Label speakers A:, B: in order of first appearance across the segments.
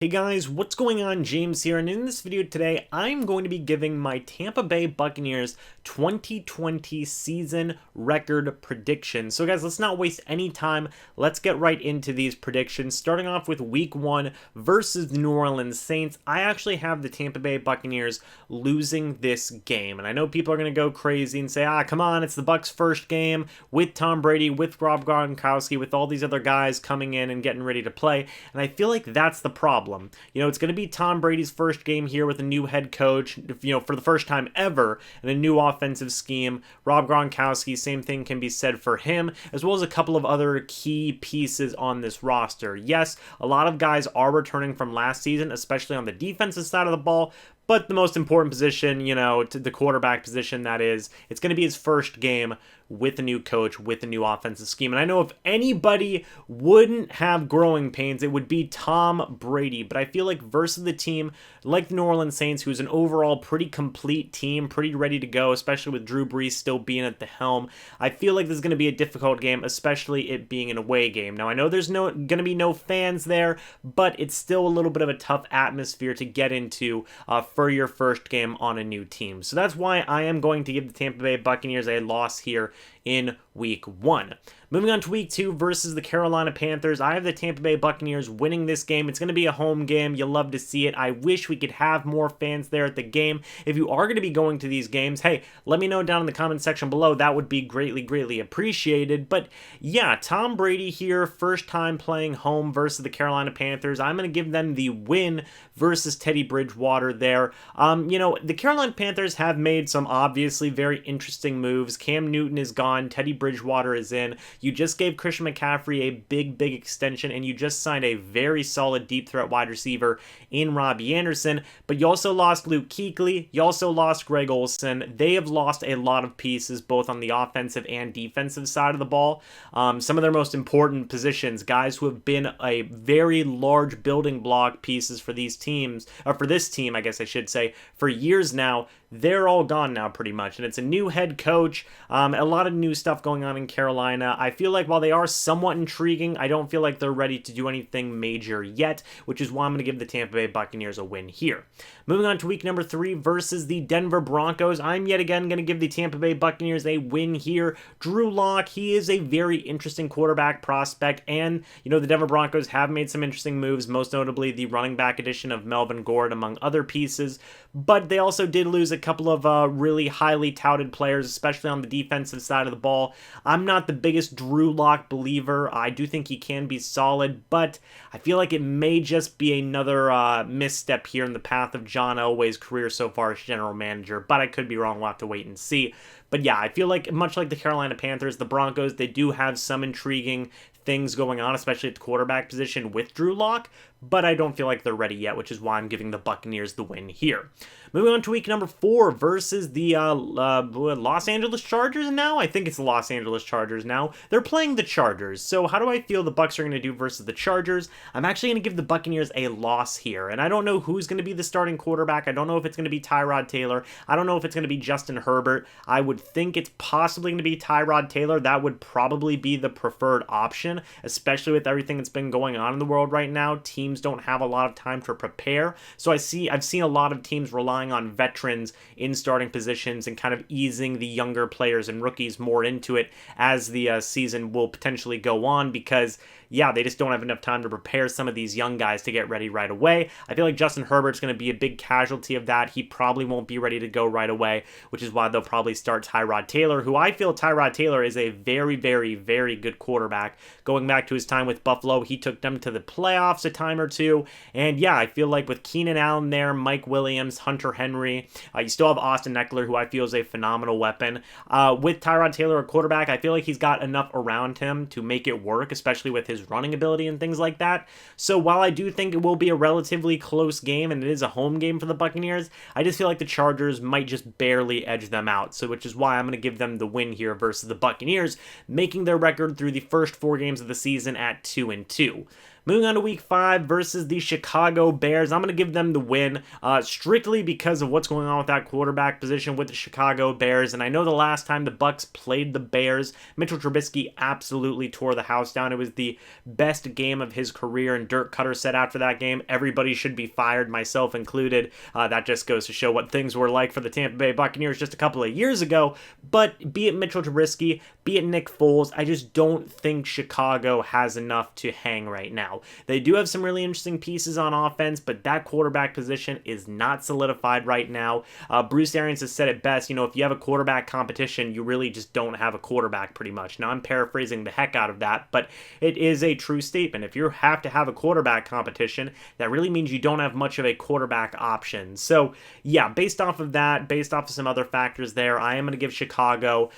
A: Hey guys, what's going on? James here, and in this video today, I'm going to be giving my Tampa Bay Buccaneers 2020 season record predictions. So guys, let's not waste any time. Let's get right into these predictions. Starting off with week 1 versus the New Orleans Saints, I actually have the Tampa Bay Buccaneers losing this game. And I know people are going to go crazy and say, come on, it's the Bucs' first game with Tom Brady, with Rob Gronkowski, with all these other guys coming in and getting ready to play. And I feel like that's the problem. You know, it's going to be Tom Brady's first game here with a new head coach, for the first time ever, and a new offensive scheme. Rob Gronkowski, same thing can be said for him, as well as a couple of other key pieces on this roster. Yes, a lot of guys are returning from last season, especially on the defensive side of the ball, but the most important position, to the quarterback position, that is, it's going to be his first game with a new coach, with a new offensive scheme. And I know if anybody wouldn't have growing pains, it would be Tom Brady. But I feel like versus the team like the New Orleans Saints, who's an overall pretty complete team, pretty ready to go, especially with Drew Brees still being at the helm, I feel like this is going to be a difficult game, especially it being an away game. Now, I know there's going to be no fans there, but it's still a little bit of a tough atmosphere to get into for your first game on a new team. So that's why I am going to give the Tampa Bay Buccaneers a loss here in week 1. Moving on to week 2 versus the Carolina Panthers, I have the Tampa Bay Buccaneers winning this game. It's going to be a home game. You'll love to see it. I wish we could have more fans there at the game. If you are going to be going to these games, hey, let me know down in the comment section below. That would be greatly appreciated. But yeah, Tom Brady here, first time playing home versus the Carolina Panthers. I'm going to give them the win versus Teddy Bridgewater there. The Carolina Panthers have made some obviously very interesting moves. Cam Newton is gone. Teddy Bridgewater is in. You just gave Christian McCaffrey a big extension, and you just signed a very solid deep threat wide receiver in Robbie Anderson, but you also lost Luke Kuechly. You also lost Greg Olsen. They have lost a lot of pieces, both on the offensive and defensive side of the ball. Some of their most important positions, guys who have been a very large building block pieces for these teams, or for this team, I guess I should say, for years now, they're all gone now pretty much, and it's a new head coach, a lot of new stuff going on in Carolina. I feel like while they are somewhat intriguing, I don't feel like they're ready to do anything major yet, which is why I'm going to give the Tampa Bay Buccaneers a win here. Moving on to week number 3 versus the Denver Broncos, I'm yet again going to give the Tampa Bay Buccaneers a win here. Drew Lock, he is a very interesting quarterback prospect, and the Denver Broncos have made some interesting moves, most notably the running back addition of Melvin Gordon, among other pieces, but they also did lose a couple of really highly touted players, especially on the defensive side of the ball. I'm not the biggest Drew Lock believer. I do think he can be solid, but I feel like it may just be another misstep here in the path of John Elway's career so far as general manager, but I could be wrong. We'll have to wait and see. But yeah, I feel like much like the Carolina Panthers, the Broncos, they do have some intriguing things going on, especially at the quarterback position with Drew Lock, but I don't feel like they're ready yet, which is why I'm giving the Buccaneers the win here. Moving on to week number 4 versus the Los Angeles Chargers now? I think it's the Los Angeles Chargers now. They're playing the Chargers. So how do I feel the Bucs are going to do versus the Chargers? I'm actually going to give the Buccaneers a loss here. And I don't know who's going to be the starting quarterback. I don't know if it's going to be Tyrod Taylor. I don't know if it's going to be Justin Herbert. I would think it's possibly going to be Tyrod Taylor. That would probably be the preferred option, especially with everything that's been going on in the world right now. Teams don't have a lot of time to prepare. So I've seen a lot of teams relying on veterans in starting positions and kind of easing the younger players and rookies more into it as the season will potentially go on, because they just don't have enough time to prepare some of these young guys to get ready right away. I feel like Justin Herbert's going to be a big casualty of that. He probably won't be ready to go right away, which is why they'll probably start Tyrod Taylor, who I feel Tyrod Taylor is a very good quarterback. Going back to his time with Buffalo, he took them to the playoffs a time or two, and I feel like with Keenan Allen there, Mike Williams, Hunter Henry, you still have Austin Eckler, who I feel is a phenomenal weapon. With Tyrod Taylor, a quarterback, I feel like he's got enough around him to make it work, especially with his running ability and things like that. So while I do think it will be a relatively close game, and it is a home game for the Buccaneers, I just feel like the Chargers might just barely edge them out, so which is why I'm going to give them the win here versus the Buccaneers, making their record through the first 4 games of the season at 2-2. Moving on to week 5 versus the Chicago Bears. I'm going to give them the win strictly because of what's going on with that quarterback position with the Chicago Bears. And I know the last time the Bucs played the Bears, Mitchell Trubisky absolutely tore the house down. It was the best game of his career, and Dirk Cutter said after that game, everybody should be fired, myself included. That just goes to show what things were like for the Tampa Bay Buccaneers just a couple of years ago. But be it Mitchell Trubisky, be it Nick Foles, I just don't think Chicago has enough to hang right now. They do have some really interesting pieces on offense, but that quarterback position is not solidified right now. Bruce Arians has said it best, if you have a quarterback competition, you really just don't have a quarterback pretty much. Now, I'm paraphrasing the heck out of that, but it is a true statement. If you have to have a quarterback competition, that really means you don't have much of a quarterback option. So, yeah, based off of that, based off of some other factors there, I am going to give Chicago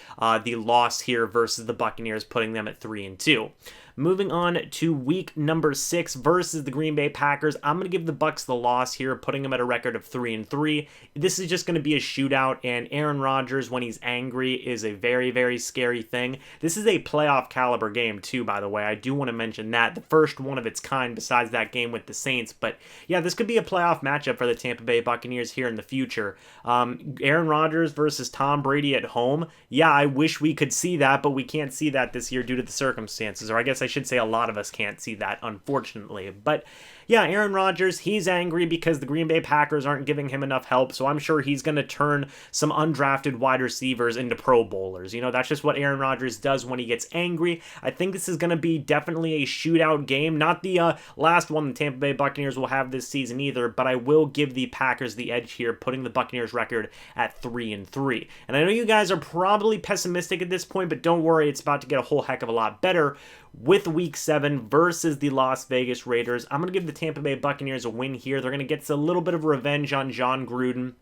A: the loss here versus the Buccaneers, putting them at 3-2. Moving on to week number 6 versus the Green Bay Packers, I'm going to give the Bucs the loss here, putting them at a record of 3-3. This is just going to be a shootout, and Aaron Rodgers, when he's angry, is a very, very scary thing. This is a playoff caliber game, too, by the way. I do want to mention that. The first one of its kind besides that game with the Saints. But, yeah, this could be a playoff matchup for the Tampa Bay Buccaneers here in the future. Aaron Rodgers versus Tom Brady at home. Yeah, I wish we could see that, but we can't see that this year due to the circumstances, or I guess I should say a lot of us can't see that, unfortunately. But yeah, Aaron Rodgers, he's angry because the Green Bay Packers aren't giving him enough help, so I'm sure he's going to turn some undrafted wide receivers into Pro Bowlers. That's just what Aaron Rodgers does when he gets angry. I think this is going to be definitely a shootout game. Not the last one the Tampa Bay Buccaneers will have this season either, but I will give the Packers the edge here, putting the Buccaneers record at 3-3. And I know you guys are probably pessimistic at this point, but don't worry, it's about to get a whole heck of a lot better. With week 7 versus the Las Vegas Raiders, I'm going to give the Tampa Bay Buccaneers a win here. They're going to get a little bit of revenge on John Gruden.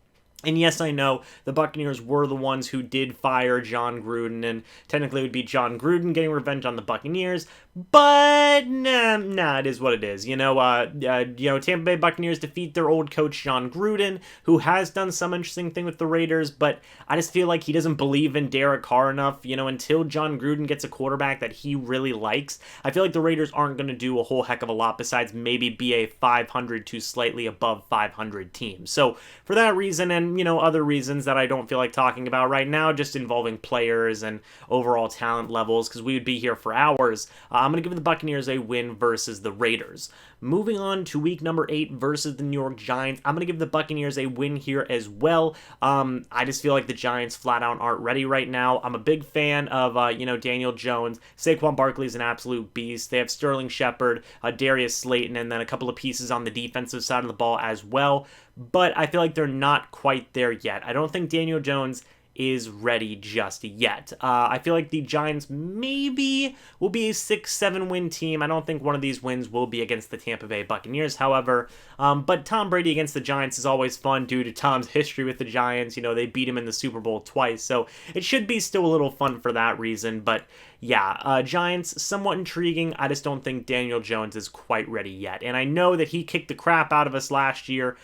A: And yes, I know the Buccaneers were the ones who did fire John Gruden, and technically it would be John Gruden getting revenge on the Buccaneers, but nah, it is what it is. Tampa Bay Buccaneers defeat their old coach John Gruden, who has done some interesting thing with the Raiders, but I just feel like he doesn't believe in Derek Carr enough. Until John Gruden gets a quarterback that he really likes, I feel like the Raiders aren't going to do a whole heck of a lot besides maybe be a 500 to slightly above 500 team. So for that reason, and other reasons that I don't feel like talking about right now, just involving players and overall talent levels, because we would be here for hours, I'm going to give the Buccaneers a win versus the Raiders. Moving on to week number 8 versus the New York Giants, I'm going to give the Buccaneers a win here as well. I just feel like the Giants flat out aren't ready right now. I'm a big fan of, Daniel Jones. Saquon Barkley's an absolute beast. They have Sterling Shepard, Darius Slayton, and then a couple of pieces on the defensive side of the ball as well. But I feel like they're not quite there yet. I don't think Daniel Jones is ready just yet. I feel like the Giants maybe will be a 6-7 win team. I don't think one of these wins will be against the Tampa Bay Buccaneers, however. But Tom Brady against the Giants is always fun due to Tom's history with the Giants. They beat him in the Super Bowl twice, so it should be still a little fun for that reason. But yeah, Giants, somewhat intriguing. I just don't think Daniel Jones is quite ready yet. And I know that he kicked the crap out of us last year,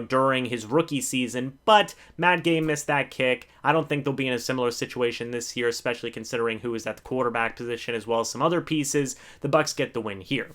A: during his rookie season, but Matt Gay missed that kick. I don't think they'll be in a similar situation this year, especially considering who is at the quarterback position as well as some other pieces. The Bucs get the win here.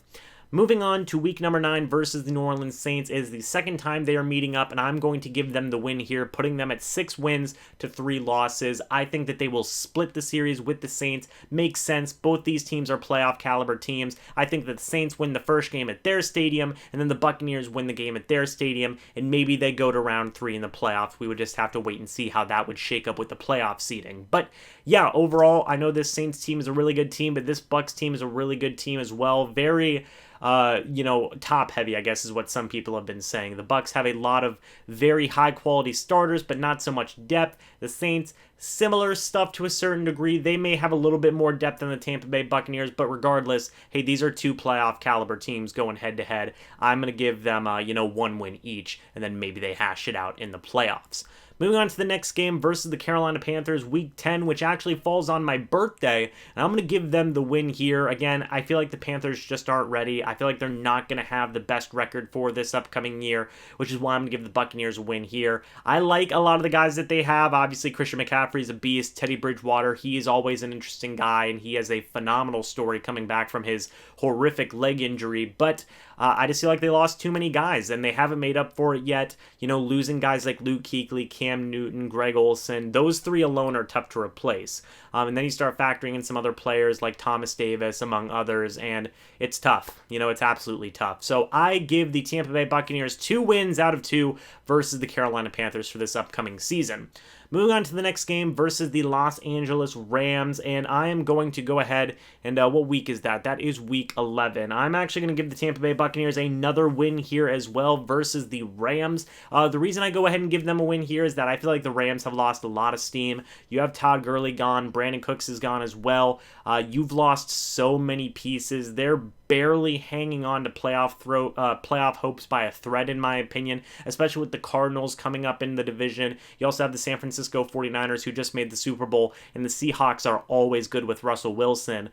A: Moving on to week number 9 versus the New Orleans Saints. It is the second time they are meeting up, and I'm going to give them the win here, putting them at 6 wins to 3 losses. I think that they will split the series with the Saints. Makes sense. Both these teams are playoff caliber teams. I think that the Saints win the first game at their stadium, and then the Buccaneers win the game at their stadium, and maybe they go to round 3 in the playoffs. We would just have to wait and see how that would shake up with the playoff seeding. But yeah, overall, I know this Saints team is a really good team, but this Bucs team is a really good team as well. Very top heavy, I guess is what some people have been saying. The Bucs have a lot of very high quality starters, but not so much depth. The Saints, similar stuff to a certain degree. They may have a little bit more depth than the Tampa Bay Buccaneers, but regardless, hey, these are 2 playoff caliber teams going head to head. I'm going to give them, 1 win each, and then maybe they hash it out in the playoffs. Moving on to the next game versus the Carolina Panthers, Week 10, which actually falls on my birthday, and I'm going to give them the win here. Again, I feel like the Panthers just aren't ready. I feel like they're not going to have the best record for this upcoming year, which is why I'm going to give the Buccaneers a win here. I like a lot of the guys that they have. Obviously, Christian McCaffrey's a beast. Teddy Bridgewater, he is always an interesting guy, and he has a phenomenal story coming back from his horrific leg injury, but I just feel like they lost too many guys, and they haven't made up for it yet. You know, losing guys like Luke Kuechly, Cam Newton, Greg Olsen, those three alone are tough to replace. And then you start factoring in some other players like Thomas Davis, among others, and it's tough. You know, it's absolutely tough. So I give the Tampa Bay Buccaneers 2 wins out of 2 versus the Carolina Panthers for this upcoming season. Moving on to the next game versus the Los Angeles Rams, and I am going to go ahead and what week is that? That is week 11. I'm actually going to give the Tampa Bay Buccaneers another win here as well versus the Rams. The reason I go ahead and give them a win here is that I feel like the Rams have lost a lot of steam. You have Todd Gurley gone, Brandon Cooks is gone as well. You've lost so many pieces. They're barely hanging on to playoff hopes by a thread, in my opinion, especially with the Cardinals coming up in the division. You also have the San Francisco 49ers, who just made the Super Bowl, and the Seahawks are always good with Russell Wilson.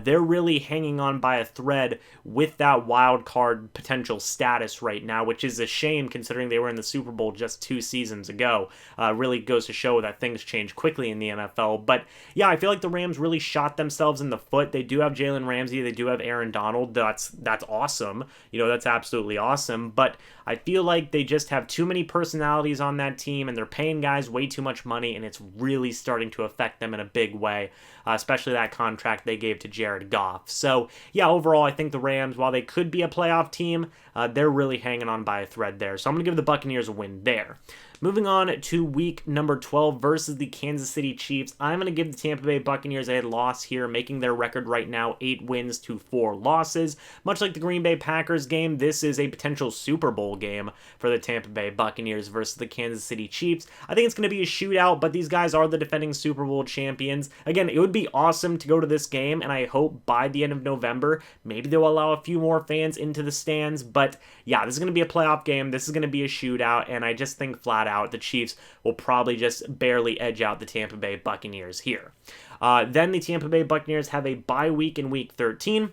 A: They're really hanging on by a thread with that wild card potential status right now, which is a shame considering they were in the Super Bowl just 2 seasons ago. Really goes to show that things change quickly in the NFL. But yeah, I feel like the Rams really shot themselves in the foot. They do have Jalen Ramsey. They do have Aaron Donald. That's awesome. You know, that's absolutely awesome. But I feel like they just have too many personalities on that team, and they're paying guys way too much money, and it's really starting to affect them in a big way, especially that contract they gave to Jared Goff. So yeah, overall, I think the Rams, while they could be a playoff team, they're really hanging on by a thread there. So I'm going to give the Buccaneers a win there. Moving on to week number 12 versus the Kansas City Chiefs, I'm going to give the Tampa Bay Buccaneers a loss here, making their record right now 8 wins to 4 losses. Much like the Green Bay Packers game, this is a potential Super Bowl game for the Tampa Bay Buccaneers versus the Kansas City Chiefs. I think it's going to be a shootout, but these guys are the defending Super Bowl champions. Again, it would be awesome to go to this game, and I hope by the end of November, maybe they'll allow a few more fans into the stands. But yeah, this is going to be a playoff game. This is going to be a shootout, and I just think flat out the Chiefs will probably just barely edge out the Tampa Bay Buccaneers here. Then the Tampa Bay Buccaneers have a bye week in week 13.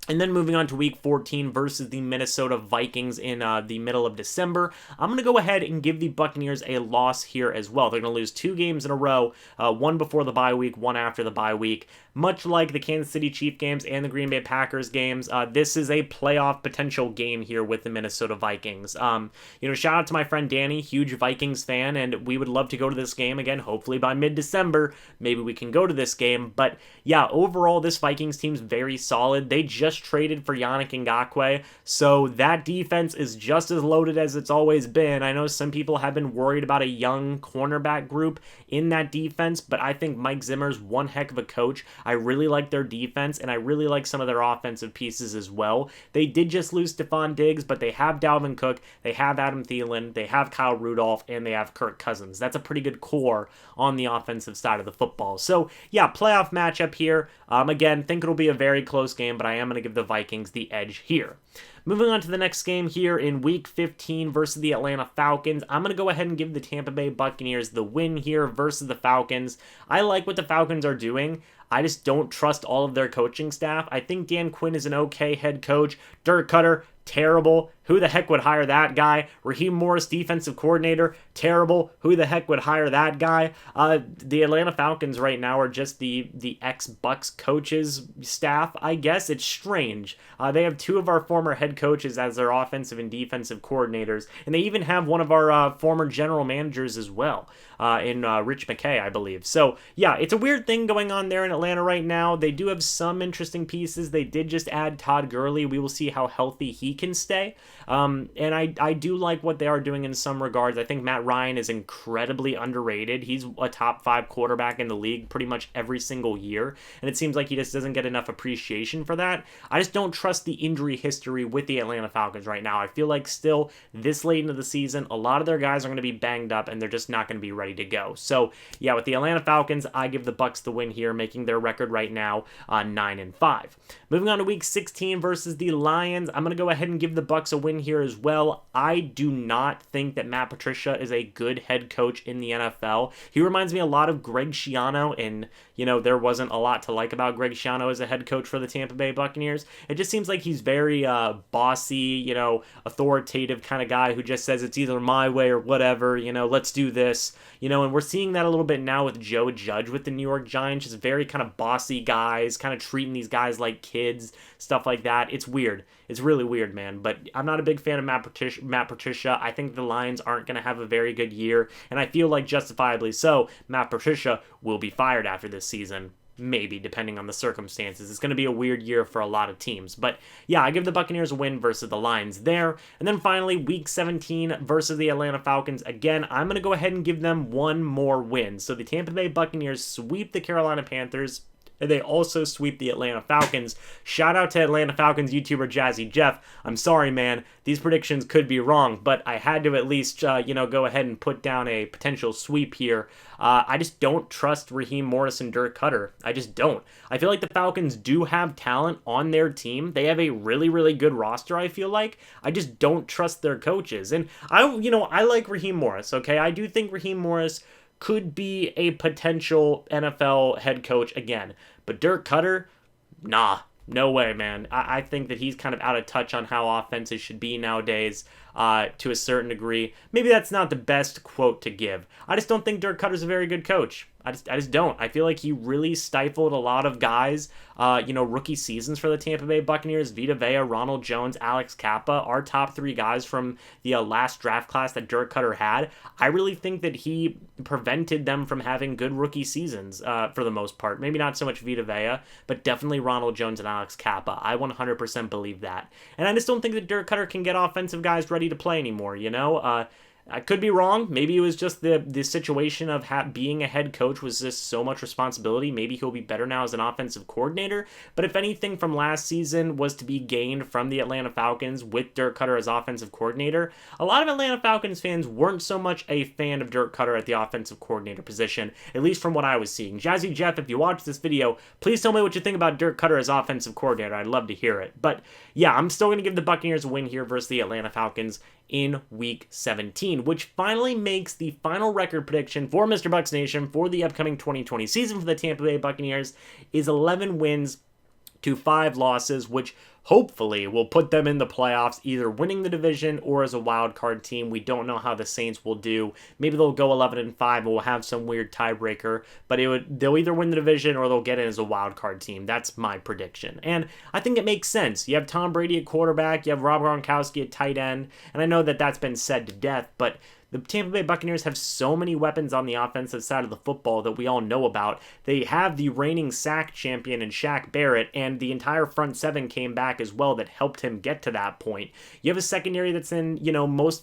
A: And then moving on to week 14 versus the Minnesota Vikings in the middle of December, I'm going to go ahead and give the Buccaneers a loss here as well. They're going to lose 2 games in a row, one before the bye week, one after the bye week. Much like the Kansas City Chiefs games and the Green Bay Packers games, this is a playoff potential game here with the Minnesota Vikings. Shout out to my friend Danny, huge Vikings fan, and we would love to go to this game again, hopefully by mid-December. Maybe we can go to this game. But yeah, overall, this Vikings team's very solid. They just traded for Yannick Ngakoue, so that defense is just as loaded as it's always been. I know some people have been worried about a young cornerback group in that defense, but I think Mike Zimmer's one heck of a coach. I really like their defense, and I really like some of their offensive pieces as well. They did just lose Stephon Diggs, but they have Dalvin Cook, they have Adam Thielen, they have Kyle Rudolph, and they have Kirk Cousins. That's a pretty good core on the offensive side of the football. So yeah, playoff matchup here. Again, think it'll be a very close game, but I am going to give the Vikings the edge here. Moving on to the next game here in Week 15 versus the Atlanta Falcons, I'm going to go ahead and give the Tampa Bay Buccaneers the win here versus the Falcons. I like what the Falcons are doing. I just don't trust all of their coaching staff. I think Dan Quinn is an okay head coach. Dirk Cutter, terrible. Who the heck would hire that guy? Raheem Morris, defensive coordinator, terrible. Who the heck would hire that guy? The Atlanta Falcons right now are just the ex-Bucs coaches staff, I guess. It's strange. They have 2 of our former head coaches as their offensive and defensive coordinators, and they even have one of our former general managers as well, in Rich McKay, I believe. So yeah, it's a weird thing going on there in Atlanta right now. They do have some interesting pieces. They did just add Todd Gurley. We will see how healthy he can stay. And I do like what they are doing in some regards. I think Matt Ryan is incredibly underrated. He's a top 5 quarterback in the league pretty much every single year, and it seems like he just doesn't get enough appreciation for that. I just don't trust the injury history with the Atlanta Falcons right now. I feel like still this late into the season, a lot of their guys are going to be banged up, and they're just not going to be ready to go. So yeah, with the Atlanta Falcons, I give the Bucs the win here, making their record right now 9-5. Moving on to Week 16 versus the Lions, I'm going to go ahead and give the Bucs a win win here as well. I do not think that Matt Patricia is a good head coach in the NFL. He reminds me a lot of Greg Schiano, and, there wasn't a lot to like about Greg Schiano as a head coach for the Tampa Bay Buccaneers. It just seems like he's very bossy, authoritative kind of guy who just says it's either my way or whatever, let's do this. And we're seeing that a little bit now with Joe Judge with the New York Giants, just very kind of bossy guys, kind of treating these guys like kids, stuff like that. It's weird. It's really weird, man. But I'm not a big fan of Matt Patricia. I think the Lions aren't going to have a very good year, and I feel like justifiably so, Matt Patricia will be fired after this season. Maybe, depending on the circumstances. It's going to be a weird year for a lot of teams. But yeah, I give the Buccaneers a win versus the Lions there. And then finally, Week 17 versus the Atlanta Falcons. Again, I'm going to go ahead and give them one more win. So the Tampa Bay Buccaneers sweep the Carolina Panthers. And they also sweep the Atlanta Falcons. Shout out to Atlanta Falcons YouTuber Jazzy Jeff. I'm sorry, man. These predictions could be wrong, but I had to at least, go ahead and put down a potential sweep here. I just don't trust Raheem Morris and Dirk Cutter. I just don't. I feel like the Falcons do have talent on their team. They have a really, really good roster, I feel like. I just don't trust their coaches. And I like Raheem Morris, okay? I do think Raheem Morris could be a potential NFL head coach again. But Dirk Cutter, nah, no way, man. I think that he's kind of out of touch on how offenses should be nowadays to a certain degree. Maybe that's not the best quote to give. I just don't think Dirk Cutter's a very good coach. I just don't. I feel like he really stifled a lot of guys, rookie seasons for the Tampa Bay Buccaneers. Vita Vea, Ronald Jones, Alex Kappa, our top three guys from the last draft class that Dirk Cutter had. I really think that he prevented them from having good rookie seasons for the most part. Maybe not so much Vita Vea, but definitely Ronald Jones and Alex Kappa. I 100% believe that. And I just don't think that Dirk Cutter can get offensive guys ready to play anymore, I could be wrong. Maybe it was just the situation of being a head coach was just so much responsibility. Maybe he'll be better now as an offensive coordinator. But if anything from last season was to be gained from the Atlanta Falcons with Dirk Cutter as offensive coordinator, a lot of Atlanta Falcons fans weren't so much a fan of Dirk Cutter at the offensive coordinator position, at least from what I was seeing. Jazzy Jeff, if you watch this video, please tell me what you think about Dirk Cutter as offensive coordinator. I'd love to hear it. But yeah, I'm still going to give the Buccaneers a win here versus the Atlanta Falcons in Week 17, which finally makes the final record prediction for MrBucsNation for the upcoming 2020 season for the Tampa Bay Buccaneers is 11 wins to 5 losses, which hopefully will put them in the playoffs, either winning the division or as a wild card team. We don't know how the Saints will do. Maybe they'll go 11-5 and we'll have some weird tiebreaker, but they'll either win the division or they'll get in as a wild card team. That's my prediction. And I think it makes sense. You have Tom Brady at quarterback, you have Rob Gronkowski at tight end, and I know that that's been said to death, but the Tampa Bay Buccaneers have so many weapons on the offensive side of the football that we all know about. They have the reigning sack champion in Shaq Barrett, and the entire front seven came back as well that helped him get to that point. You have a secondary that's in,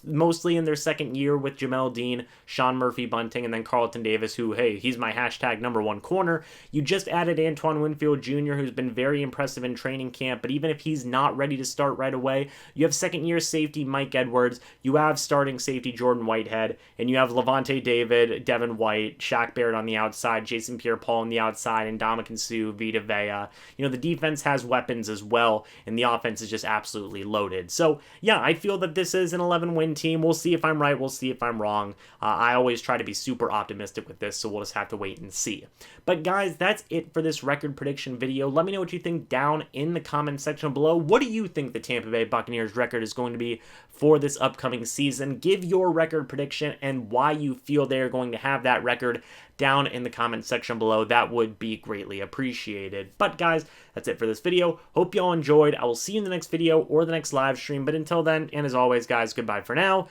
A: mostly in their second year with Jamel Dean, Sean Murphy-Bunting, and then Carlton Davis, who, hey, he's my hashtag #1 corner. You just added Antoine Winfield Jr., who's been very impressive in training camp, but even if he's not ready to start right away, you have second-year safety Mike Edwards, you have starting safety Jordan Whitehead, and you have Levante David, Devin White, Shaq Barrett on the outside, Jason Pierre-Paul on the outside, and Ndamukong Suh, Vita Vea. The defense has weapons as well, and the offense is just absolutely loaded. So, yeah, I feel that this is an 11-win team. We'll see if I'm right. We'll see if I'm wrong. I always try to be super optimistic with this, so we'll just have to wait and see. But, guys, that's it for this record prediction video. Let me know what you think down in the comment section below. What do you think the Tampa Bay Buccaneers record is going to be for this upcoming season? Give your record prediction and why you feel they're going to have that record down in the comment section below. That would be greatly appreciated. But guys, that's it for this video. Hope y'all enjoyed. I will see you in the next video or the next live stream. But until then, and as always, guys, goodbye for now,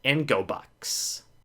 A: and go Bucs.